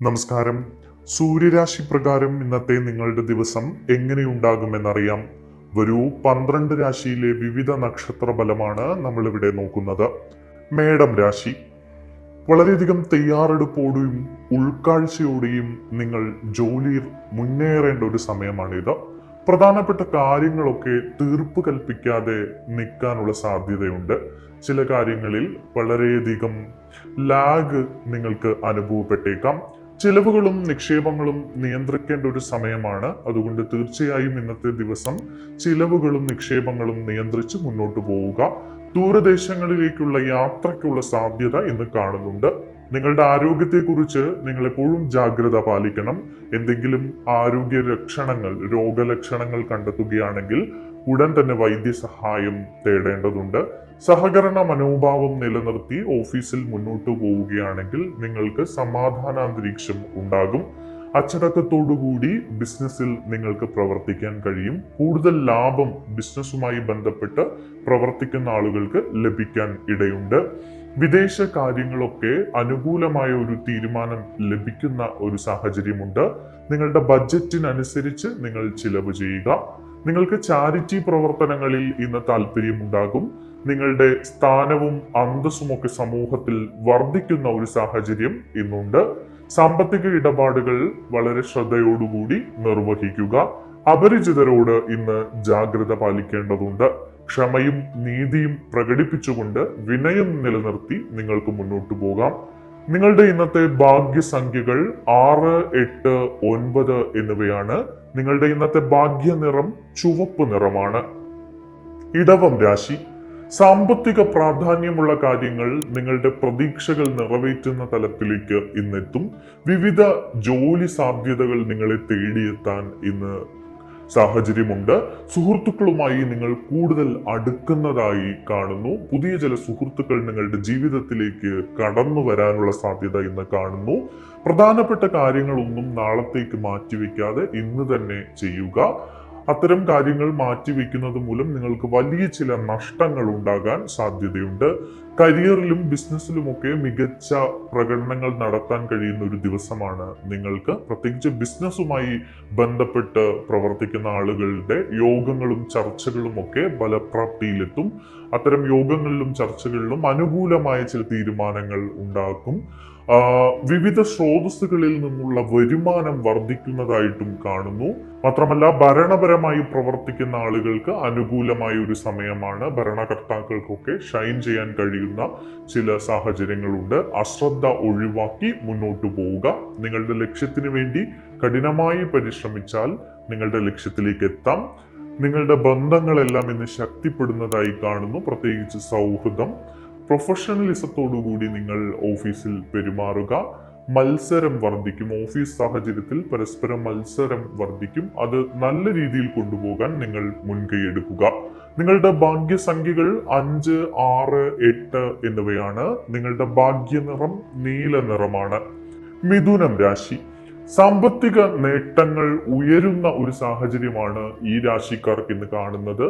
നമസ്കാരം. സൂര്യരാശി പ്രകാരം ഇന്നത്തെ നിങ്ങളുടെ ദിവസം എങ്ങനെയുണ്ടാകുമെന്നറിയാം. വരൂ, 12 രാശിയിലെ വിവിധ നക്ഷത്ര ഫലമാണ് നമ്മളിവിടെ നോക്കുന്നത്. മേടം രാശി. വളരെയധികം തയ്യാറെടുപ്പോടെയും ഉൾക്കാഴ്ചയോടെയും നിങ്ങൾ ജോലിയിൽ മുന്നേറേണ്ട ഒരു സമയമാണിത്. പ്രധാനപ്പെട്ട കാര്യങ്ങളൊക്കെ തീർപ്പ് കൽപ്പിക്കാതെ നിൽക്കാനുള്ള സാധ്യതയുണ്ട്. ചില കാര്യങ്ങളിൽ വളരെയധികം ലാഗ് നിങ്ങൾക്ക് അനുഭവപ്പെട്ടേക്കാം. ചിലവുകളും നിക്ഷേപങ്ങളും നിയന്ത്രിക്കേണ്ട ഒരു സമയമാണ്. അതുകൊണ്ട് തീർച്ചയായും ഇന്നത്തെ ദിവസം ചിലവുകളും നിക്ഷേപങ്ങളും നിയന്ത്രിച്ച് മുന്നോട്ട് പോവുക. ദൂരദേശങ്ങളിലേക്കുള്ള യാത്രയ്ക്കുള്ള സാധ്യത ഇന്ന് കാണുന്നുണ്ട്. നിങ്ങളുടെ ആരോഗ്യത്തെക്കുറിച്ച് നിങ്ങൾ എപ്പോഴും ജാഗ്രത പാലിക്കണം. എന്തെങ്കിലും ആരോഗ്യ ലക്ഷണങ്ങൾ, രോഗലക്ഷണങ്ങൾ കണ്ടെത്തുകയാണെങ്കിൽ ഉടൻ തന്നെ വൈദ്യസഹായം തേടേണ്ടതുണ്ട്. സഹകരണ മനോഭാവം നിലനിർത്തി ഓഫീസിൽ മുന്നോട്ട് പോവുകയാണെങ്കിൽ നിങ്ങൾക്ക് സമാധാനാന്തരീക്ഷം ഉണ്ടാകും. അച്ചടക്കത്തോടുകൂടി ബിസിനസ്സിൽ നിങ്ങൾക്ക് പ്രവർത്തിക്കാൻ കഴിയും. കൂടുതൽ ലാഭം ബിസിനസ്സുമായി ബന്ധപ്പെട്ട് പ്രവർത്തിക്കുന്ന ആളുകൾക്ക് ലഭിക്കാൻ ഇടയുണ്ട്. വിദേശ കാര്യങ്ങളൊക്കെ അനുകൂലമായ ഒരു തീരുമാനം ലഭിക്കുന്ന ഒരു സാഹചര്യമുണ്ട്. നിങ്ങളുടെ ബഡ്ജറ്റിനനുസരിച്ച് നിങ്ങൾ ചിലവ് ചെയ്യുക. നിങ്ങൾക്ക് ചാരിറ്റി പ്രവർത്തനങ്ങളിൽ ഇന്ന് താല്പര്യമുണ്ടാകും. നിങ്ങളുടെ സ്ഥാനവും അന്തസ്സുമൊക്കെ സമൂഹത്തിൽ വർദ്ധിക്കുന്ന ഒരു സാഹചര്യം ഇന്നുണ്ട്. സാമ്പത്തിക ഇടപാടുകൾ വളരെ ശ്രദ്ധയോടുകൂടി നിർവഹിക്കുക. അപരിചിതരോട് ഇന്ന് ജാഗ്രത പാലിക്കേണ്ടതുണ്ട്. ക്ഷമയും നീതിയും പ്രകടിപ്പിച്ചുകൊണ്ട് വിനയം നിലനിർത്തി നിങ്ങൾക്ക് മുന്നോട്ട് പോകാം. നിങ്ങളുടെ ഇന്നത്തെ ഭാഗ്യസംഖ്യകൾ 6, 8, 9 എന്നിവയാണ്. നിങ്ങളുടെ ഇന്നത്തെ ഭാഗ്യ നിറം ചുവപ്പ് നിറമാണ്. ഇടവം രാശി. സാമ്പത്തിക പ്രാധാന്യമുള്ള കാര്യങ്ങൾ നിങ്ങളുടെ പ്രതീക്ഷകൾ നിറവേറ്റുന്ന തലത്തിലേക്ക് ഇന്നെത്തും. വിവിധ ജോലി സാധ്യതകൾ നിങ്ങളെ തേടിയെത്താൻ ഇന്ന് സാഹചര്യമുണ്ട്. സുഹൃത്തുക്കളുമായി നിങ്ങൾ കൂടുതൽ അടുക്കുന്നതായി കാണുന്നു. പുതിയ ചില സുഹൃത്തുക്കൾ നിങ്ങളുടെ ജീവിതത്തിലേക്ക് കടന്നു വരാനുള്ള സാധ്യത ഇന്ന് കാണുന്നു. പ്രധാനപ്പെട്ട കാര്യങ്ങളൊന്നും നാളത്തേക്ക് മാറ്റിവെക്കാതെ ഇന്ന് തന്നെ ചെയ്യുക. അത്തരം കാര്യങ്ങൾ മാറ്റിവെക്കുന്നത് മൂലം നിങ്ങൾക്ക് വലിയ ചില നഷ്ടങ്ങൾ ഉണ്ടാകാൻ സാധ്യതയുണ്ട്. കരിയറിലും ബിസിനസ്സിലുമൊക്കെ മികച്ച പ്രകടനങ്ങൾ നടത്താൻ കഴിയുന്ന ഒരു ദിവസമാണ് നിങ്ങൾക്ക്. പ്രത്യേകിച്ച് ബിസിനസ്സുമായി ബന്ധപ്പെട്ട് പ്രവർത്തിക്കുന്ന ആളുകളുടെ യോഗങ്ങളും ചർച്ചകളും ഒക്കെ ഫലപ്രാപ്തിയിലെത്തും. അത്തരം യോഗങ്ങളിലും ചർച്ചകളിലും അനുകൂലമായ ചില തീരുമാനങ്ങൾ ഉണ്ടാക്കും. വിവിധ സ്രോതസ്സുകളിൽ നിന്നുള്ള വരുമാനം വർദ്ധിക്കുന്നതായിട്ടും കാണുന്നു. മാത്രമല്ല, ഭരണപരമായി പ്രവർത്തിക്കുന്ന ആളുകൾക്ക് അനുകൂലമായ ഒരു സമയമാണ്. ഭരണകർത്താക്കൾക്കൊക്കെ ഷൈൻ ചെയ്യാൻ കഴിയുന്ന ചില സാഹചര്യങ്ങളുണ്ട്. അശ്രദ്ധ ഒഴിവാക്കി മുന്നോട്ട് പോവുക. നിങ്ങളുടെ ലക്ഷ്യത്തിന് വേണ്ടി കഠിനമായി പരിശ്രമിച്ചാൽ നിങ്ങളുടെ ലക്ഷ്യത്തിലേക്ക് എത്താം. നിങ്ങളുടെ ബന്ധങ്ങളെല്ലാം ഇന്ന് ശക്തിപ്പെടുന്നതായി കാണുന്നു. പ്രത്യേകിച്ച് സൗഹൃദം, പ്രൊഫഷണലിസത്തോടുകൂടി നിങ്ങൾ ഓഫീസിൽ പെരുമാറുക. മത്സരം വർദ്ധിക്കും. ഓഫീസ് സാഹചര്യത്തിൽ പരസ്പരം മത്സരം വർദ്ധിക്കും. അത് നല്ല രീതിയിൽ കൊണ്ടുപോകാൻ നിങ്ങൾ മുൻകൈ എടുക്കുക. നിങ്ങളുടെ ഭാഗ്യസംഖ്യകൾ 5, 6, 8 എന്നിവയാണ്. നിങ്ങളുടെ ഭാഗ്യനിറം നീല നിറമാണ്. മിഥുനം രാശി. സാമ്പത്തിക നേട്ടങ്ങൾ ഉയരുന്ന ഒരു സാഹചര്യമാണ് ഈ രാശിക്കാർക്ക് ഇന്ന് കാണുന്നത്.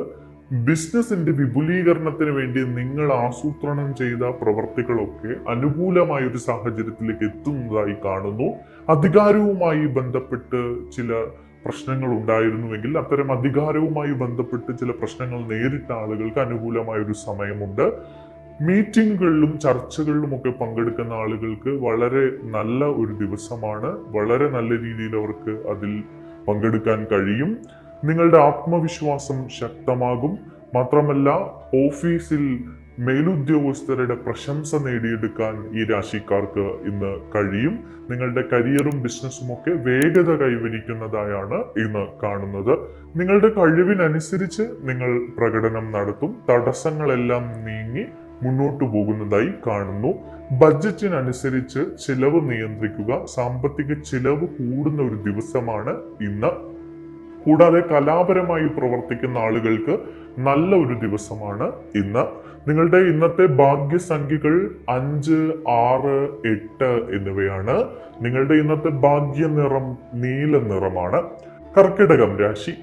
ബിസിനസിന്റെ വിപുലീകരണത്തിന് വേണ്ടി നിങ്ങൾ ആസൂത്രണം ചെയ്ത പ്രവർത്തികളൊക്കെ അനുകൂലമായ ഒരു സാഹചര്യത്തിലേക്ക് എത്തുന്നതായി കാണുന്നു. അധികാരവുമായി ബന്ധപ്പെട്ട് ചില പ്രശ്നങ്ങൾ ഉണ്ടായിരുന്നുവെങ്കിൽ അത്തരം അധികാരവുമായി ബന്ധപ്പെട്ട് ചില പ്രശ്നങ്ങൾ നേരിട്ട ആളുകൾക്ക് അനുകൂലമായ ഒരു സമയമുണ്ട്. മീറ്റിങ്ങുകളിലും ചർച്ചകളിലും ഒക്കെ പങ്കെടുക്കുന്ന ആളുകൾക്ക് വളരെ നല്ല ഒരു ദിവസമാണ്. വളരെ നല്ല രീതിയിൽ അവർക്ക് അതിൽ പങ്കെടുക്കാൻ കഴിയും. നിങ്ങളുടെ ആത്മവിശ്വാസം ശക്തമാകും. മാത്രമല്ല, ഓഫീസിൽ മേലുദ്യോഗസ്ഥരുടെ പ്രശംസ നേടിയെടുക്കാൻ ഈ രാശിക്കാർക്ക് ഇന്ന് കഴിയും. നിങ്ങളുടെ കരിയറും ബിസിനസ്സും ഒക്കെ വേഗത കൈവരിക്കുന്നതായാണ് ഇന്ന് കാണുന്നത്. നിങ്ങളുടെ കഴിവിനനുസരിച്ച് നിങ്ങൾ പ്രകടനം നടത്തും. തടസ്സങ്ങളെല്ലാം നീങ്ങി മുന്നോട്ടു പോകുന്നതായി കാണുന്നു. ബഡ്ജറ്റിനനുസരിച്ച് ചിലവ് നിയന്ത്രിക്കുക. സാമ്പത്തിക ചിലവ് കൂടുന്ന ഒരു ദിവസമാണ് ഇന്ന്. കൂടാതെ കലാപരമായി പ്രവർത്തിക്കുന്ന ആളുകൾക്ക് നല്ല ഒരു ദിവസമാണ് ഇന്ന്. നിങ്ങളുടെ ഇന്നത്തെ ഭാഗ്യസംഖ്യകൾ 5, 6, 8 എന്നിവയാണ്. നിങ്ങളുടെ ഇന്നത്തെ ഭാഗ്യനിറം നീല നിറമാണ്. കർക്കിടകം രാശി.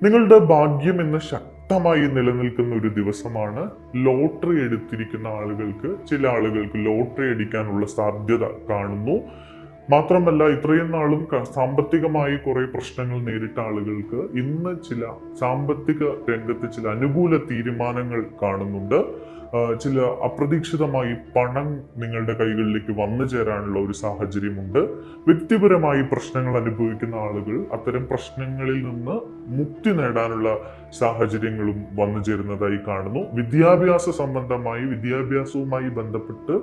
നിങ്ങളുടെ ഭാഗ്യം ഇന്ന് ശക്തമായി നിലനിൽക്കുന്ന ഒരു ദിവസമാണ്. ലോട്ടറി എടുത്തിരിക്കുന്ന ആളുകൾക്ക്, ചില ആളുകൾക്ക് ലോട്ടറി അടിക്കാനുള്ള സാധ്യത കാണുന്നു. മാത്രമല്ല ഇത്രയും നാളും സാമ്പത്തികമായി കുറെ പ്രശ്നങ്ങൾ നേരിട്ട ആളുകൾക്ക് ഇന്ന് ചില സാമ്പത്തിക രംഗത്ത് ചില അനുകൂല തീരുമാനങ്ങൾ കാണുന്നുണ്ട്. ചില അപ്രതീക്ഷിതമായി പണം നിങ്ങളുടെ കൈകളിലേക്ക് വന്നു ചേരാനുള്ള ഒരു സാഹചര്യമുണ്ട്. വ്യക്തിപരമായി പ്രശ്നങ്ങൾ അനുഭവിക്കുന്ന ആളുകൾ അത്തരം പ്രശ്നങ്ങളിൽ നിന്ന് മുക്തി നേടാനുള്ള സാഹചര്യങ്ങളും വന്നു ചേരുന്നതായി കാണുന്നു. വിദ്യാഭ്യാസവുമായി ബന്ധപ്പെട്ട്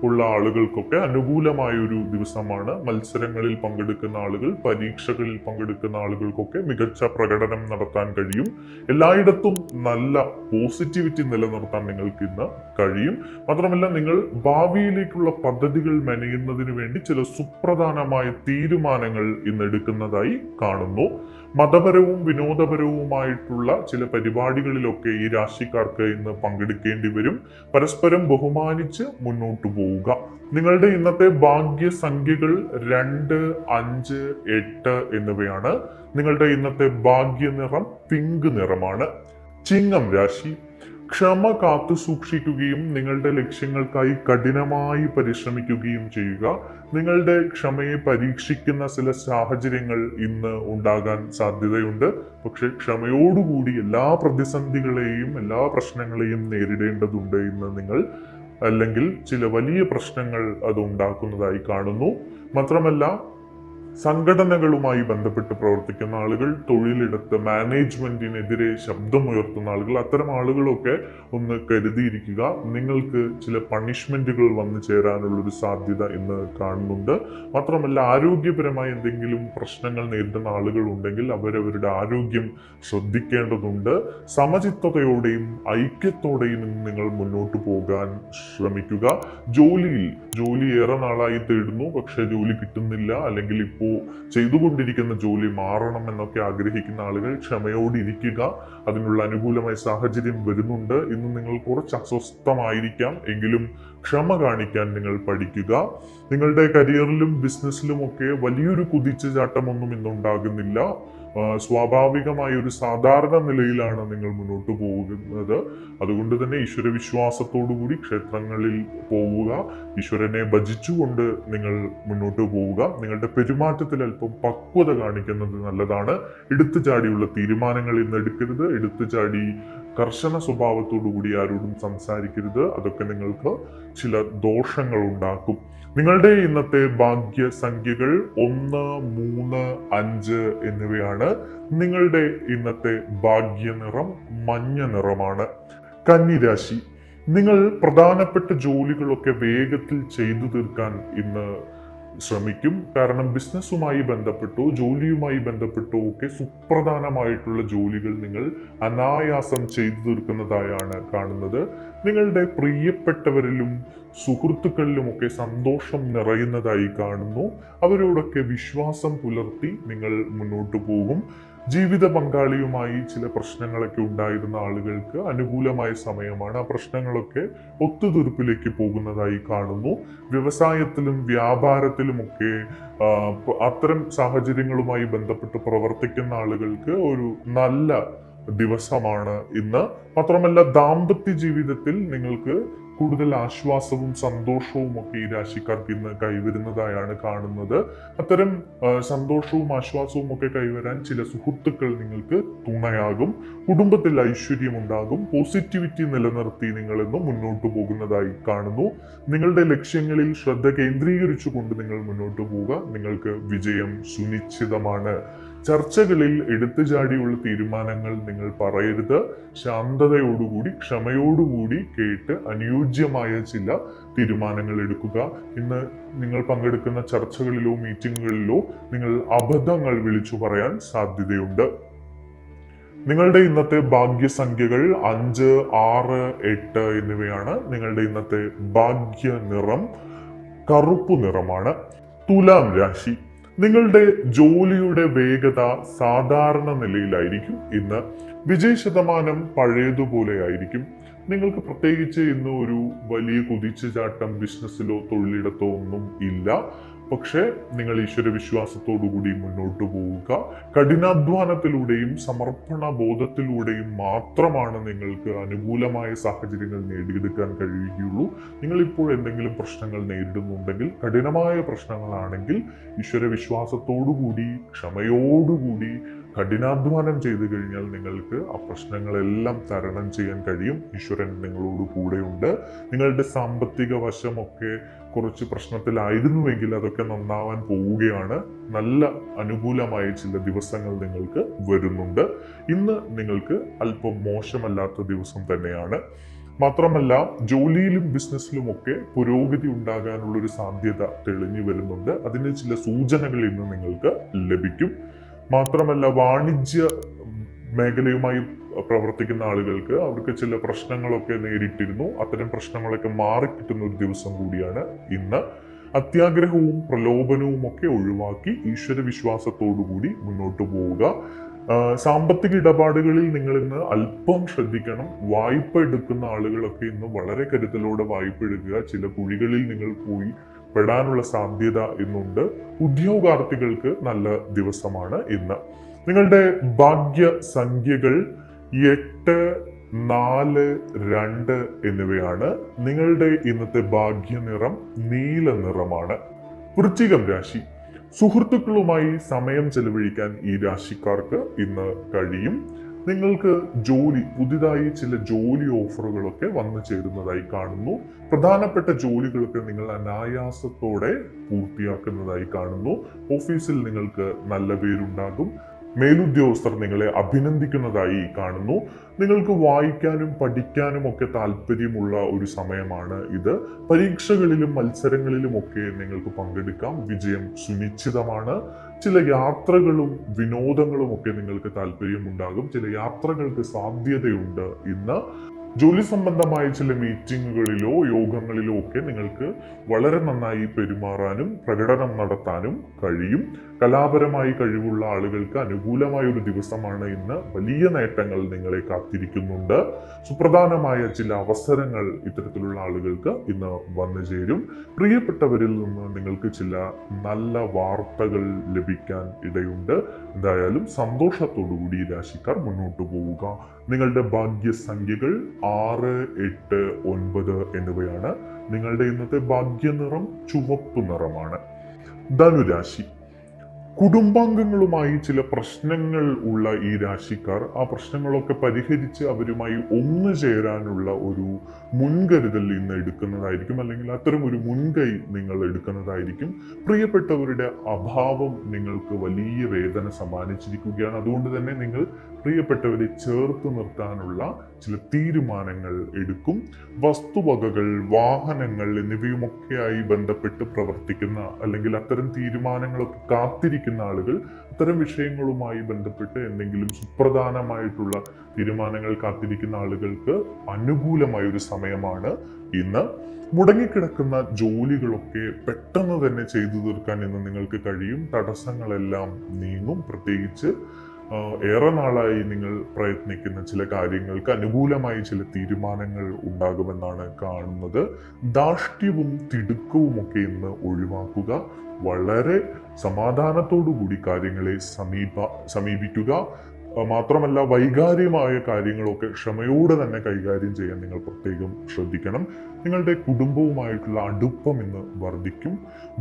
ഉള്ള ആളുകൾക്കൊക്കെ അനുകൂലമായ ഒരു ദിവസമാണ്. മത്സരങ്ങളിൽ പങ്കെടുക്കുന്ന ആളുകൾ, പരീക്ഷകളിൽ പങ്കെടുക്കുന്ന ആളുകൾക്കൊക്കെ മികച്ച പ്രകടനം നടത്താൻ കഴിയും. എല്ലായിടത്തും നല്ല പോസിറ്റിവിറ്റി നിലനിർത്താൻ നിങ്ങൾക്ക് ഇന്ന് കഴിയും. മാത്രമല്ല നിങ്ങൾ ഭാവിയിലേക്കുള്ള പദ്ധതികൾ മെനയുന്നതിന് വേണ്ടി ചില സുപ്രധാനമായ തീരുമാനങ്ങൾ ഇന്ന് എടുക്കുന്നതായി കാണുന്നു. മതപരവും വിനോദപരവുമായിട്ടുള്ള ചില പരിപാടികളിലൊക്കെ ഈ രാശിക്കാർക്ക് ഇന്ന് പങ്കെടുക്കേണ്ടി വരും. പരസ്പരം ബഹുമാനിച്ച് മുന്നോട്ടു പോവുക. നിങ്ങളുടെ ഇന്നത്തെ ഭാഗ്യസംഖ്യകൾ 2, 5, 8 എന്നിവയാണ്. നിങ്ങളുടെ ഇന്നത്തെ ഭാഗ്യനിറം പിങ്ക് നിറമാണ്. ചിങ്ങം രാശി. ക്ഷമ കാത്തു സൂക്ഷിക്കുകയും നിങ്ങളുടെ ലക്ഷ്യങ്ങൾക്കായി കഠിനമായി പരിശ്രമിക്കുകയും ചെയ്യുക. നിങ്ങളുടെ ക്ഷമയെ പരീക്ഷിക്കുന്ന ചില സാഹചര്യങ്ങൾ ഇന്ന് ഉണ്ടാകാൻ സാധ്യതയുണ്ട്. പക്ഷെ ക്ഷമയോടുകൂടി എല്ലാ പ്രതിസന്ധികളെയും എല്ലാ പ്രശ്നങ്ങളെയും നേരിടേണ്ടതുണ്ട് ഇന്ന് നിങ്ങൾ. അല്ലെങ്കിൽ ചില വലിയ പ്രശ്നങ്ങൾ അത് ഉണ്ടാക്കുന്നതായി കാണുന്നു. മാത്രമല്ല സംഘടനകളുമായി ബന്ധപ്പെട്ട് പ്രവർത്തിക്കുന്ന ആളുകൾ, തൊഴിലിടത്ത് മാനേജ്മെന്റിനെതിരെ ശബ്ദമുയർത്തുന്ന ആളുകൾ, അത്തരം ആളുകളൊക്കെ ഒന്ന് കരുതിയിരിക്കുക. നിങ്ങൾക്ക് ചില പണിഷ്മെന്റുകൾ വന്നു ചേരാനുള്ളൊരു സാധ്യത ഇന്ന് കാണുന്നുണ്ട്. മാത്രമല്ല ആരോഗ്യപരമായി എന്തെങ്കിലും പ്രശ്നങ്ങൾ നേരിടുന്ന ആളുകൾ ഉണ്ടെങ്കിൽ അവരവരുടെ ആരോഗ്യം ശ്രദ്ധിക്കേണ്ടതുണ്ട്. സമചിത്തതയോടെയും ഐക്യത്തോടെയും നിങ്ങൾ മുന്നോട്ട് പോകാൻ ശ്രമിക്കുക. ജോലി ഏറെ നാളായി തേടുന്നു, പക്ഷെ ജോലി കിട്ടുന്നില്ല, അല്ലെങ്കിൽ ഇപ്പോൾ ചെയ്തുകൊണ്ടിരിക്കുന്ന ജോലി മാറണം എന്നൊക്കെ ആഗ്രഹിക്കുന്ന ആളുകൾ ക്ഷമയോടിരിക്കുക. അതിനുള്ള അനുകൂലമായ സാഹചര്യം വരുന്നുണ്ട്. ഇന്ന് നിങ്ങൾ കുറച്ച് അസ്വസ്ഥമായിരിക്കാം, എങ്കിലും ക്ഷമ കാണിക്കാൻ നിങ്ങൾ പഠിക്കുക. നിങ്ങളുടെ കരിയറിലും ബിസിനസ്സിലും ഒക്കെ വലിയൊരു കുതിച്ചുചാട്ടമൊന്നും ഇന്നുണ്ടാകുന്നില്ല. സ്വാഭാവികമായ ഒരു സാധാരണ നിലയിലാണ് നിങ്ങൾ മുന്നോട്ട് പോകുന്നത്. അതുകൊണ്ട് തന്നെ ഈശ്വര വിശ്വാസത്തോടുകൂടി ക്ഷേത്രങ്ങളിൽ പോവുക. ഈശ്വരനെ ഭജിച്ചുകൊണ്ട് നിങ്ങൾ മുന്നോട്ട് പോവുക. നിങ്ങളുടെ പെരുമാറ്റത്തിൽ അല്പം പക്വത കാണിക്കുന്നത് നല്ലതാണ്. എടുത്തുചാടിയുള്ള തീരുമാനങ്ങൾ ഇന്ന് എടുക്കരുത്. എടുത്തുചാടി കർശന സ്വഭാവത്തോടുകൂടി ആരോടും സംസാരിക്കരുത്. അതൊക്കെ നിങ്ങൾക്ക് ചില ദോഷങ്ങൾ ഉണ്ടാക്കും. നിങ്ങളുടെ ഇന്നത്തെ ഭാഗ്യസംഖ്യകൾ 1, 3, 5 എന്നിവയാണ്. നിങ്ങളുടെ ഇന്നത്തെ ഭാഗ്യനിറം മഞ്ഞ നിറമാണ്. കന്നിരാശി. നിങ്ങൾ പ്രധാനപ്പെട്ട ജോലികളൊക്കെ വേഗത്തിൽ ചെയ്തു തീർക്കാൻ ഇന്ന് ശ്രമിക്കും. കാരണം ബിസിനസ്സുമായി ബന്ധപ്പെട്ടോ ജോലിയുമായി ബന്ധപ്പെട്ടോ ഒക്കെ സുപ്രധാനമായിട്ടുള്ള ജോലികൾ നിങ്ങൾ അനായാസം ചെയ്തു തീർക്കുന്നതായാണ് കാണുന്നത്. നിങ്ങളുടെ പ്രിയപ്പെട്ടവരിലും സുഹൃത്തുക്കളിലുമൊക്കെ സന്തോഷം നിറയുന്നതായി കാണുന്നു. അവരോടൊക്കെ വിശ്വാസം പുലർത്തി നിങ്ങൾ മുന്നോട്ട് പോകും. ജീവിത പങ്കാളിയുമായി ചില പ്രശ്നങ്ങളൊക്കെ ഉണ്ടായിരുന്ന ആളുകൾക്ക് അനുകൂലമായ സമയമാണ്. ആ പ്രശ്നങ്ങളൊക്കെ ഒത്തുതീർപ്പിലേക്ക് പോകുന്നതായി കാണുന്നു. വ്യവസായത്തിലും വ്യാപാരത്തിലുമൊക്കെ അത്തരം സാഹചര്യങ്ങളുമായി ബന്ധപ്പെട്ട് പ്രവർത്തിക്കുന്ന ആളുകൾക്ക് ഒരു നല്ല ദിവസമാണ് ഇന്ന്. മാത്രമല്ല ദാമ്പത്യ ജീവിതത്തിൽ നിങ്ങൾക്ക് കൂടുതൽ ആശ്വാസവും സന്തോഷവും ഒക്കെ ഈ രാശിക്കാർക്ക് ഇന്ന് കൈവരുന്നതായാണ് കാണുന്നത്. അത്തരം സന്തോഷവും ആശ്വാസവും ഒക്കെ കൈവരാൻ ചില സുഹൃത്തുക്കൾ നിങ്ങൾക്ക് തുണയാകും. കുടുംബത്തിൽ ഐശ്വര്യം ഉണ്ടാകും. പോസിറ്റിവിറ്റി നിലനിർത്തി നിങ്ങൾ ഇന്ന് മുന്നോട്ട് പോകുന്നതായി കാണുന്നു. നിങ്ങളുടെ ലക്ഷ്യങ്ങളിൽ ശ്രദ്ധ കേന്ദ്രീകരിച്ചുകൊണ്ട് നിങ്ങൾ മുന്നോട്ട് പോവുക. നിങ്ങൾക്ക് വിജയം സുനിശ്ചിതമാണ്. ചർച്ചകളിൽ എടുത്തുചാടിയുള്ള തീരുമാനങ്ങൾ നിങ്ങൾ പറയരുത്. ശാന്തതയോടുകൂടി ക്ഷമയോടുകൂടി കേട്ട് അനുയോജ്യമായ ചില തീരുമാനങ്ങൾ എടുക്കുക. ഇന്ന് നിങ്ങൾ പങ്കെടുക്കുന്ന ചർച്ചകളിലോ മീറ്റിങ്ങുകളിലോ നിങ്ങൾ അബദ്ധങ്ങൾ വിളിച്ചു പറയാൻ സാധ്യതയുണ്ട്. നിങ്ങളുടെ ഇന്നത്തെ ഭാഗ്യസംഖ്യകൾ 5, 6, 8 എന്നിവയാണ്. നിങ്ങളുടെ ഇന്നത്തെ ഭാഗ്യ നിറം കറുപ്പ് നിറമാണ്. തുലാം രാശി. നിങ്ങളുടെ ജോലിയുടെ വേഗത സാധാരണ നിലയിലായിരിക്കും ഇന്ന്. വിജയ ശതമാനം പഴയതുപോലെ ആയിരിക്കും. നിങ്ങൾക്ക് പ്രത്യേകിച്ച് ഇന്ന് ഒരു വലിയ കുതിച്ചുചാട്ടം ബിസിനസ്സിലോ തൊഴിലിടത്തോ ഒന്നും ഇല്ല. പക്ഷേ നിങ്ങൾ ഈശ്വര വിശ്വാസത്തോടുകൂടി മുന്നോട്ട് പോവുക. കഠിനാധ്വാനത്തിലൂടെയും സമർപ്പണ ബോധത്തിലൂടെയും മാത്രമാണ് നിങ്ങൾക്ക് അനുകൂലമായ സാഹചര്യങ്ങൾ നേടിയെടുക്കാൻ കഴിയുകയുള്ളൂ. നിങ്ങൾ ഇപ്പോൾ എന്തെങ്കിലും പ്രശ്നങ്ങൾ നേരിടുന്നുണ്ടെങ്കിൽ, കഠിനമായ പ്രശ്നങ്ങളാണെങ്കിൽ ഈശ്വര വിശ്വാസത്തോടുകൂടി ക്ഷമയോടുകൂടി കഠിനാധ്വാനം ചെയ്തു കഴിഞ്ഞാൽ നിങ്ങൾക്ക് ആ പ്രശ്നങ്ങളെല്ലാം തരണം ചെയ്യാൻ കഴിയും. ഈശ്വരൻ നിങ്ങളോട് കൂടെയുണ്ട്. നിങ്ങളുടെ സാമ്പത്തിക വശമൊക്കെ കുറച്ച് പ്രശ്നത്തിലായിരുന്നുവെങ്കിൽ അതൊക്കെ നന്നാവാൻ പോവുകയാണ്. നല്ല അനുകൂലമായ ചില ദിവസങ്ങൾ നിങ്ങൾക്ക് വരുന്നുണ്ട്. ഇന്ന് നിങ്ങൾക്ക് അല്പം മോശമല്ലാത്ത ദിവസം തന്നെയാണ്. മാത്രമല്ല, ജോലിയിലും ബിസിനസ്സിലുമൊക്കെ പുരോഗതി ഉണ്ടാകാനുള്ളൊരു സാധ്യത തെളിഞ്ഞു വരുന്നുണ്ട്. അതിന് ചില സൂചനകൾ ഇന്ന് നിങ്ങൾക്ക് ലഭിക്കും. മാത്രമല്ല, വാണിജ്യ മേഖലയുമായി പ്രവർത്തിക്കുന്ന ആളുകൾക്ക് അവർക്ക് ചില പ്രശ്നങ്ങളൊക്കെ നേരിട്ടിരുന്നു. അത്തരം പ്രശ്നങ്ങളൊക്കെ മാറിക്കിട്ടുന്ന ഒരു ദിവസം കൂടിയാണ് ഇന്ന്. അത്യാഗ്രഹവും പ്രലോഭനവും ഒക്കെ ഒഴിവാക്കി ഈശ്വര വിശ്വാസത്തോടുകൂടി മുന്നോട്ട് പോവുക. സാമ്പത്തിക ഇടപാടുകളിൽ നിങ്ങൾ ഇന്ന് അല്പം ശ്രദ്ധിക്കണം. വായ്പ എടുക്കുന്ന ആളുകളൊക്കെ ഇന്ന് വളരെ കരുതലോടെ വായ്പ എടുക്കുക. ചില കുഴികളിൽ നിങ്ങൾ പോയി പെടാനുള്ള സാധ്യത ഇന്നുണ്ട്. ഉദ്യോഗാർത്ഥികൾക്ക് നല്ല ദിവസമാണ് ഇന്ന്. നിങ്ങളുടെ ഭാഗ്യ സംഖ്യകൾ 8, 4, 2 എന്നിവയാണ്. നിങ്ങളുടെ ഇന്നത്തെ ഭാഗ്യ നിറം നീല നിറമാണ്. വൃശ്ചികം രാശി. സുഹൃത്തുക്കളുമായി സമയം ചെലവഴിക്കാൻ ഈ രാശിക്കാർക്ക് ഇന്ന് കഴിയും. നിങ്ങൾക്ക് പുതിയതായി ചില ജോലി ഓഫറുകളൊക്കെ വന്നു ചേരുന്നതായി കാണുന്നു. പ്രധാനപ്പെട്ട ജോലികളൊക്കെ നിങ്ങൾ അനായാസത്തോടെ പൂർത്തിയാക്കുന്നതായി കാണുന്നു. ഓഫീസിൽ നിങ്ങൾക്ക് നല്ല പേരുണ്ടാകും. മേലുദ്യോഗസ്ഥർ നിങ്ങളെ അഭിനന്ദിക്കുന്നതായി കാണുന്നു. നിങ്ങൾക്ക് വായിക്കാനും പഠിക്കാനും ഒക്കെ താല്പര്യമുള്ള ഒരു സമയമാണ് ഇത്. പരീക്ഷകളിലും മത്സരങ്ങളിലുമൊക്കെ നിങ്ങൾക്ക് പങ്കെടുക്കാം. വിജയം സുനിശ്ചിതമാണ്. ചില യാത്രകളും വിനോദങ്ങളും ഒക്കെ നിങ്ങൾക്ക് താല്പര്യമുണ്ടാകും. ചില യാത്രകൾക്ക് സാധ്യതയുണ്ട് ഇന്ന്. ജോലി സംബന്ധമായ ചില മീറ്റിങ്ങുകളിലോ യോഗങ്ങളിലോ ഒക്കെ നിങ്ങൾക്ക് വളരെ നന്നായി പെരുമാറാനും പ്രകടനം നടത്താനും കഴിയും. കലാപരമായി കഴിവുള്ള ആളുകൾക്ക് അനുകൂലമായ ഒരു ദിവസമാണ് ഇന്ന്. വലിയ നേട്ടങ്ങൾ നിങ്ങളെ കാത്തിരിക്കുന്നുണ്ട്. സുപ്രധാനമായ ചില അവസരങ്ങൾ ഇത്തരത്തിലുള്ള ആളുകൾക്ക് ഇന്ന് വന്നു ചേരും. പ്രിയപ്പെട്ടവരിൽ നിന്ന് നിങ്ങൾക്ക് ചില നല്ല വാർത്തകൾ ലഭിക്കാൻ ഇടയുണ്ട്. എന്തായാലും സന്തോഷത്തോടുകൂടി രാശിക്കാർ മുന്നോട്ട് പോവുക. നിങ്ങളുടെ ഭാഗ്യസംഖ്യകൾ 6, 8, 9 എന്നിവയാണ്. നിങ്ങളുടെ ഇന്നത്തെ ഭാഗ്യനിറം ചുവപ്പ് നിറമാണ്. ധനുരാശി. കുടുംബാംഗങ്ങളുമായി ചില പ്രശ്നങ്ങൾ ഉള്ള ഈ രാശിക്കാർ ആ പ്രശ്നങ്ങളൊക്കെ പരിഹരിച്ച് അവരുമായി ഒന്നു ചേരാനുള്ള ഒരു മുൻകരുതൽ ഇന്ന് എടുക്കുന്നതായിരിക്കും. അല്ലെങ്കിൽ അത്തരം ഒരു മുൻകൈ നിങ്ങൾ എടുക്കുന്നതായിരിക്കും. പ്രിയപ്പെട്ടവരുടെ അഭാവം നിങ്ങൾക്ക് വലിയ വേദന സമ്മാനിച്ചിരിക്കുകയാണ്. അതുകൊണ്ട് തന്നെ നിങ്ങൾ പ്രിയപ്പെട്ടവരെ ചേർത്ത് നിർത്താനുള്ള ചില തീരുമാനങ്ങൾ എടുക്കും. വസ്തുവകകൾ, വാഹനങ്ങൾ എന്നിവയുമൊക്കെയായി ബന്ധപ്പെട്ട് പ്രവർത്തിക്കുന്ന അല്ലെങ്കിൽ അത്തരം തീരുമാനങ്ങളൊക്കെ കാത്തിരിക്കുന്ന ആളുകൾ, അത്തരം വിഷയങ്ങളുമായി ബന്ധപ്പെട്ട് എന്തെങ്കിലും സുപ്രധാനമായിട്ടുള്ള തീരുമാനങ്ങൾ കാത്തിരിക്കുന്ന ആളുകൾക്ക് അനുകൂലമായ ഒരു സമയമാണ് ഇന്ന്. മുടങ്ങിക്കിടക്കുന്ന ജോലികളൊക്കെ പെട്ടെന്ന് തന്നെ ചെയ്തു തീർക്കാൻ ഇന്ന് നിങ്ങൾക്ക് കഴിയും. തടസ്സങ്ങളെല്ലാം നീങ്ങും. പ്രത്യേകിച്ച് ഏറെ നാളായി നിങ്ങൾ പ്രയത്നിക്കുന്ന ചില കാര്യങ്ങൾക്ക് അനുകൂലമായി ചില തീരുമാനങ്ങൾ ഉണ്ടാകുമെന്നാണ് കാണുന്നത്. ധാർഷ്ട്യവും തിടുക്കവും ഒക്കെ ഇന്ന് ഒഴിവാക്കുക. വളരെ സമാധാനത്തോടു കൂടി കാര്യങ്ങളെ സമീപിക്കുക. മാത്രമല്ല, വൈകാരികമായ കാര്യങ്ങളൊക്കെ ക്ഷമയോടെ തന്നെ കൈകാര്യം ചെയ്യാൻ നിങ്ങൾ പ്രത്യേകം ശ്രദ്ധിക്കണം. നിങ്ങളുടെ കുടുംബവുമായിട്ടുള്ള അടുപ്പം ഇന്ന് വർദ്ധിക്കും.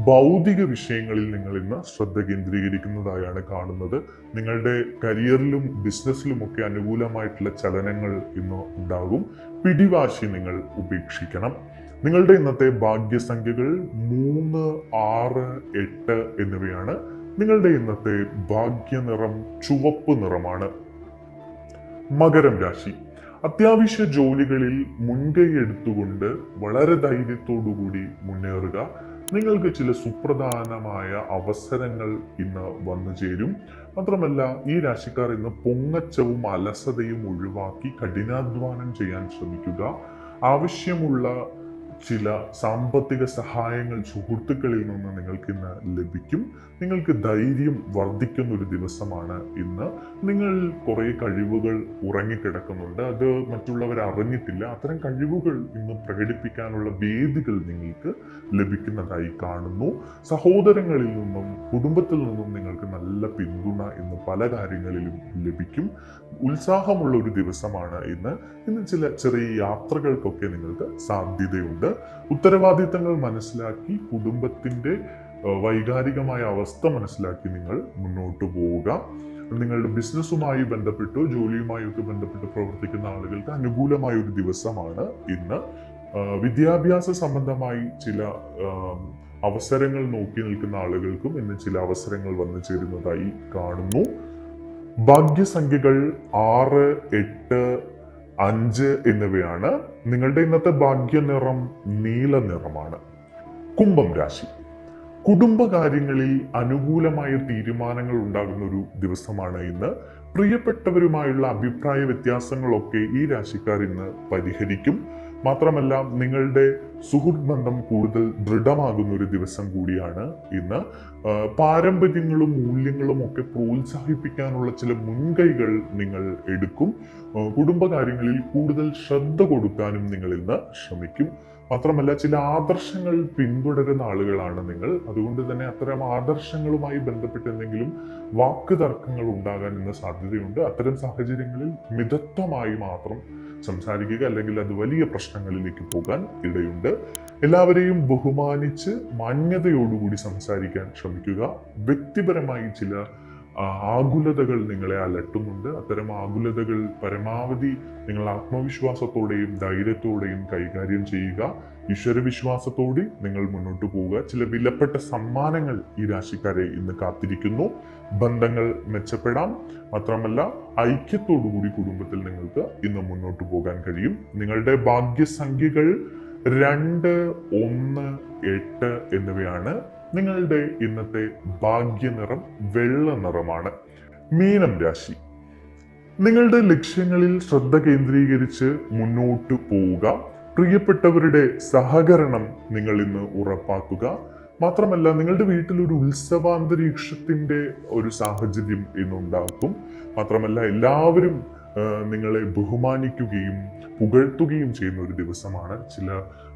ഭൗതിക വിഷയങ്ങളിൽ നിങ്ങൾ ഇന്ന് ശ്രദ്ധ കേന്ദ്രീകരിക്കുന്നതായാണ് കാണുന്നത്. നിങ്ങളുടെ കരിയറിലും ബിസിനസ്സിലുമൊക്കെ അനുകൂലമായിട്ടുള്ള ചലനങ്ങൾ ഇന്ന് ഉണ്ടാകും. പിടിവാശി നിങ്ങൾ ഉപേക്ഷിക്കണം. നിങ്ങളുടെ ഇന്നത്തെ ഭാഗ്യസംഖ്യകൾ 3, 6, 8 എന്നിവയാണ്. നിങ്ങളുടെ ഇന്നത്തെ ഭാഗ്യനിറം ചുവപ്പ് നിറമാണ്. മകരം രാശി. അത്യാവശ്യ ജോലികളിൽ മുൻകൈ എടുത്തുകൊണ്ട് വളരെ ധൈര്യത്തോടുകൂടി മുന്നേറുക. നിങ്ങൾക്ക് ചില സുപ്രധാനമായ അവസരങ്ങൾ ഇന്ന് വന്നു ചേരും. മാത്രമല്ല, ഈ രാശിക്കാർ ഇന്ന് പൊങ്ങച്ചവും അലസതയും ഒഴിവാക്കി കഠിനാധ്വാനം ചെയ്യാൻ ശ്രമിക്കുക. ആവശ്യമുള്ള ചില സാമ്പത്തിക സഹായങ്ങൾ സുഹൃത്തുക്കളിൽ നിന്ന് നിങ്ങൾക്ക് ഇന്ന് ലഭിക്കും. നിങ്ങൾക്ക് ധൈര്യം വർദ്ധിക്കുന്ന ഒരു ദിവസമാണ് ഇന്ന്. നിങ്ങൾ കുറേ കഴിവുകൾ ഉറങ്ങിക്കിടക്കുന്നുണ്ട്, അത് മറ്റുള്ളവർ അറിഞ്ഞിട്ടില്ല. അത്തരം കഴിവുകൾ ഇന്ന് പ്രകടിപ്പിക്കാനുള്ള വേദികൾ നിങ്ങൾക്ക് ലഭിക്കുന്നതായി കാണുന്നു. സഹോദരങ്ങളിൽ നിന്നും കുടുംബത്തിൽ നിന്നും നിങ്ങൾക്ക് നല്ല പിന്തുണ ഇന്ന് പല കാര്യങ്ങളിലും ലഭിക്കും. ഉത്സാഹമുള്ള ഒരു ദിവസമാണ് ഇന്ന്. ചില ചെറിയ യാത്രകൾക്കൊക്കെ നിങ്ങൾക്ക് സാധ്യതയുണ്ട്. ഉത്തരവാദിത്തങ്ങൾ മനസ്സിലാക്കി കുടുംബത്തിന്റെ വൈകാരികമായ അവസ്ഥ മനസ്സിലാക്കി നിങ്ങൾ മുന്നോട്ട് പോവുക. നിങ്ങളുടെ ബിസിനസ്സുമായി ബന്ധപ്പെട്ടോ ജോലിയുമായി ഒക്കെ ബന്ധപ്പെട്ട് പ്രവർത്തിക്കുന്ന ആളുകൾക്ക് അനുകൂലമായ ഒരു ദിവസമാണ് ഇന്ന്. വിദ്യാഭ്യാസ സംബന്ധമായി ചില അവസരങ്ങൾ നോക്കി നിൽക്കുന്ന ആളുകൾക്കും ഇന്ന് ചില അവസരങ്ങൾ വന്നു ചേരുന്നതായി കാണുന്നു. ഭാഗ്യസംഖ്യകൾ 6, 8, 5 എന്നിവയാണ്. നിങ്ങളുടെ ഇന്നത്തെ ഭാഗ്യനിറം നീല നിറമാണ്. കുംഭം രാശി. കുടുംബകാര്യങ്ങളിൽ അനുകൂലമായ തീരുമാനങ്ങൾ ഉണ്ടാകുന്ന ഒരു ദിവസമാണ് ഇന്ന്. പ്രിയപ്പെട്ടവരുമായുള്ള അഭിപ്രായ വ്യത്യാസങ്ങളൊക്കെ ഈ രാശിക്കാർ ഇന്ന് പരിഹരിക്കും. മാത്രമല്ല, നിങ്ങളുടെ സുഹൃത്ത് ബന്ധം കൂടുതൽ ദൃഢമാകുന്ന ഒരു ദിവസം കൂടിയാണ് ഇന്ന്. പാരമ്പര്യങ്ങളും മൂല്യങ്ങളും ഒക്കെ പ്രോത്സാഹിപ്പിക്കാനുള്ള ചില മുൻകൈകൾ നിങ്ങൾ എടുക്കും. കുടുംബകാര്യങ്ങളിൽ കൂടുതൽ ശ്രദ്ധ കൊടുക്കാനും നിങ്ങൾ ഇന്ന് ശ്രമിക്കും. മാത്രമല്ല, ചില ആദർശങ്ങൾ പിന്തുടരുന്ന ആളുകളാണ് നിങ്ങൾ. അതുകൊണ്ട് തന്നെ അത്തരം ആദർശങ്ങളുമായി ബന്ധപ്പെട്ട് എന്തെങ്കിലും വാക്ക് തർക്കങ്ങൾ ഉണ്ടാകാൻ ഇന്ന് സാധ്യതയുണ്ട്. അത്തരം സാഹചര്യങ്ങളിൽ മിതത്വമായി മാത്രം സംസാരിക്കുക, അല്ലെങ്കിൽ അത് വലിയ പ്രശ്നങ്ങളിലേക്ക് പോകാൻ ഇടയുണ്ട്. എല്ലാവരെയും ബഹുമാനിച്ച് മാന്യതയോടുകൂടി സംസാരിക്കാൻ ശ്രമിക്കുക. വ്യക്തിപരമായി ചില ആകുലതകൾ നിങ്ങളെ അലട്ടുന്നുണ്ട്. അത്തരം ആകുലതകൾ പരമാവധി നിങ്ങൾ ആത്മവിശ്വാസത്തോടെയും ധൈര്യത്തോടെയും കൈകാര്യം ചെയ്യുക. ഈശ്വരവിശ്വാസത്തോടെ നിങ്ങൾ മുന്നോട്ട് പോവുക. ചില വിലപ്പെട്ട സമ്മാനങ്ങൾ ഈ രാശിക്കാരെ ഇന്ന് കാത്തിരിക്കുന്നു. ബന്ധങ്ങൾ മെച്ചപ്പെടാം. മാത്രമല്ല, ഐക്യത്തോടുകൂടി കുടുംബത്തിൽ നിങ്ങൾക്ക് ഇന്ന് മുന്നോട്ട് പോകാൻ കഴിയും. നിങ്ങളുടെ ഭാഗ്യസംഖ്യകൾ 2, 1, 8 എന്നിവയാണ്. നിങ്ങളുടെ ഇന്നത്തെ ഭാഗ്യനിറം വെള്ള നിറമാണ്. മീനം രാശി. നിങ്ങളുടെ ലക്ഷ്യങ്ങളിൽ ശ്രദ്ധ കേന്ദ്രീകരിച്ച് മുന്നോട്ട് പോവുക. പ്രിയപ്പെട്ടവരുടെ സഹകരണം നിങ്ങൾ ഇന്ന് ഉറപ്പാക്കുക. മാത്രമല്ല, നിങ്ങളുടെ വീട്ടിൽ ഒരു ഉത്സവാന്തരീക്ഷത്തിന്റെ ഒരു സാഹചര്യം ഇന്നുണ്ടാക്കും. മാത്രമല്ല, എല്ലാവരും നിങ്ങളെ ബഹുമാനിക്കുകയും പുകഴ്ത്തുകയും ചെയ്യുന്ന ഒരു ദിവസമാണ്. ചില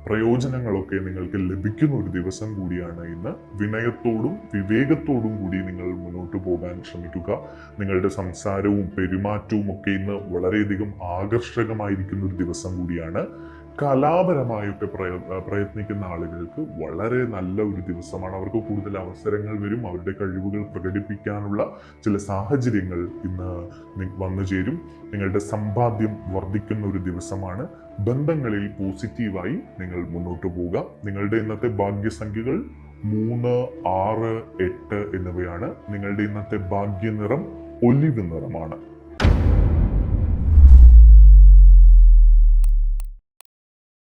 പ്രയോജനങ്ങളൊക്കെ നിങ്ങൾക്ക് ലഭിക്കുന്ന ഒരു ദിവസം കൂടിയാണ് ഇന്ന്. വിനയത്തോടും വിവേകത്തോടും കൂടി നിങ്ങൾ മുന്നോട്ട് പോകാൻ ശ്രമിക്കുക. നിങ്ങളുടെ സംസാരവും പെരുമാറ്റവും ഒക്കെ ഇന്ന് വളരെയധികം ആകർഷകമായിരിക്കുന്ന ഒരു ദിവസം കൂടിയാണ്. കലാപരമായൊക്കെ പ്രയത്നിക്കുന്ന ആളുകൾക്ക് വളരെ നല്ല ഒരു ദിവസമാണ്. അവർക്ക് കൂടുതൽ അവസരങ്ങൾ വരും. അവരുടെ കഴിവുകൾ പ്രകടിപ്പിക്കാനുള്ള ചില സാഹചര്യങ്ങൾ ഇന്ന് വന്നു ചേരും. നിങ്ങളുടെ സമ്പാദ്യം വർദ്ധിക്കുന്ന ഒരു ദിവസമാണ്. ബന്ധങ്ങളിൽ പോസിറ്റീവായി നിങ്ങൾ മുന്നോട്ട് പോവുക. നിങ്ങളുടെ ഇന്നത്തെ ഭാഗ്യസംഖ്യകൾ 3, 6, 8 എന്നിവയാണ്. നിങ്ങളുടെ ഇന്നത്തെ ഭാഗ്യനിറം ഒലിവ് നിറമാണ്.